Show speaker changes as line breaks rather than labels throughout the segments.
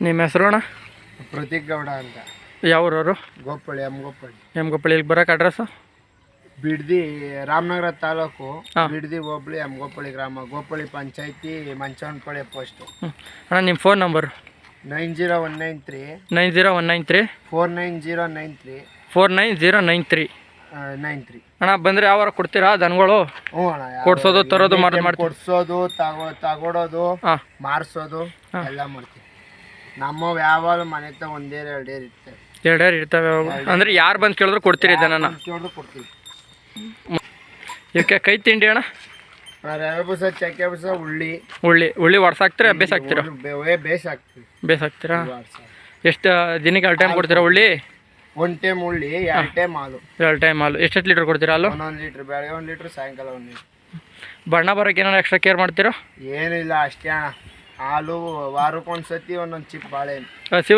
ನಿಮ್ಮ ಹೆಸರು ಅಣ್ಣ?
ಪ್ರತೀಕ್ ಗೌಡ ಅಂತ.
ಯಾವ್ರವರು?
ಗೋಪಳ್ಳಿ ಗೋಪಳ್ಳಿ.
ಗೋಪಳ್ಳಿ. ಇಲ್ಲಿಗೆ ಬರೋಕೆ ಅಡ್ರೆಸ್ಸು?
ಬಿಡ್ದಿ, ರಾಮನಗರ ತಾಲೂಕು, ಬಿಡ್ದಿ ಹೋಬಳಿ, ಗೋಪಳ್ಳಿ ಗ್ರಾಮ, ಗೋಪಳ್ಳಿ ಪಂಚಾಯತಿ, ಮಂಚವನಪಳ್ಳಿ ಪೋಸ್ಟು.
ಅಣ್ಣ ನಿಮ್ಮ ಫೋನ್ ನಂಬರು?
90193
90193
49093
49093
93.
ಅಣ್ಣ ಬಂದರೆ ಯಾವಾರ ಕೊಡ್ತೀರಾ ದನಗಳು?
ಹ್ಞೂ ಅಣ್ಣ.
ಕೊಡ್ಸೋದು ತರೋದು ಮಾಡಿ
ಕೊಡ್ಸೋದು, ತಗೊಡೋದು, ಮಾರಿಸೋದು ಎಲ್ಲ ಮಾಡ್ತೀವಿ. ನಮ್ಮ ಯಾವಾಗ ಮನೆ ಹತ್ರ ಒಂದೇರು ಎರಡೇರು ಇರ್ತವೆ.
ಎರಡೇರು ಇರ್ತವೆ. ಅಂದರೆ ಯಾರು ಬಂದು ಕೇಳಿದ್ರು ಕೊಡ್ತೀರಿ ದನನ?
ಕೇಳಿದ್ರು ಕೊಡ್ತೀವಿ.
ಇವಕ್ಕೆ ಕೈ ತಿಂಡಿ ಅಣ್ಣ?
ರವೆ ಬೂಸ, ಚಕ್ಕೆ ಬೂಸ,
ಉಳ್ಳಿ ಹೊಡ್ಸಾಕ್ತೀರಾ? ಬೇಸ್ ಹಾಕ್ತೀರಾ? ಬೇಸ್ ಹಾಕ್ತೀರಾ? ಎಷ್ಟು ದಿನಕ್ಕೆ 2 ಟೈಮ್ ಕೊಡ್ತೀರಾ ಉಳ್ಳಿ?
1 ಟೈಮ್ ಉಳ್ಳಿ, 2 ಟೈಮ್ ಹಾಲು.
2 ಟೈಮ್ ಹಾಲು. ಎಷ್ಟು ಲೀಟ್ರ್ ಕೊಡ್ತೀರಾ ಹಾಲು?
1 ಲೀಟ್ರ್, ಬೆಳಗ್ಗೆ 1 ಲೀಟ್ರ್, ಸಾಯಂಕಾಲ 1 ಲೀಟ್ರ್.
ಬಣ್ಣ ಬರೋಕೆ ಏನಾರು ಎಕ್ಸ್ಟ್ರಾ ಕೇರ್ ಮಾಡ್ತೀರಾ?
ಏನಿಲ್ಲ, ಅಷ್ಟೇ ಅಣ್ಣ. ಹಾಲು ವಾರಕ್ಕೊಂದ್ಸತಿ ಒಂದೊಂದು ಚಿಪ್ ಬಾಳೆಹಣ್ಣು. ಹಸಿ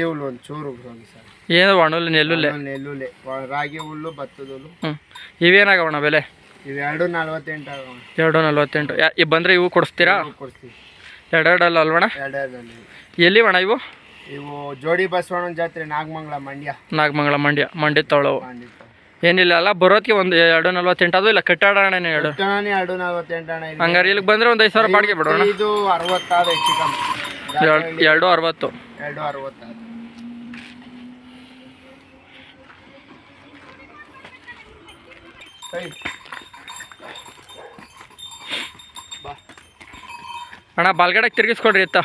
ಹುಲ್ಲು ಒಂದು ಚೂರು ಸರ್.
ಏನು ಒಣಹುಲ್ಲು?
ನೆಲ್ಲುಲ್ಲೆ, ರಾಗಿ ಹುಲ್ಲು, ಭತ್ತದ ಹುಲ್ಲು.
ಇವೇನಾಗವಣ್ಣ ಬೆಲೆ?
ಇವು 2.48 ಆಗೋಣ.
2.48. ಬಂದರೆ ಇವು ಕೊಡಿಸ್ತೀರಾ?
ಕೊಡ್ತೀವಿ.
2 ಅಲ್ವಣ್ಣ?
2
ಎಲ್ಲಿ ಅಣ್ಣ ಇವು?
ಇವು ಜೋಡಿ ಬಸವಣ್ಣನ ಜಾತ್ರೆ, ನಾಗಮಂಗಲ ಮಂಡ್ಯ ತೊಳವು. ಏನಿಲ್ಲ
ಅಲ್ಲ, ಬರೋದಕ್ಕೆ ಒಂದು 2.48 ಅದು ಇಲ್ಲ ಕಟ್ಟಾಡೋಣ?
2.48
ಹಂಗಾರೆ ಇಲ್ಲಿಗೆ ಬಂದರೆ ಒಂದು 5,000 ಬಾಡಿಗೆ ಬಿಡೋಣ.
ಇದು 60 ಹೆಚ್ಚು ಕಮ್ಮಿ.
2.60.
2.60.
ಅಣ್ಣ ಬಾಲ್ಗಡೆಗೆ ತಿರ್ಗಿಸ್ಕೊಡ್ರಿ ಎತ್ತ.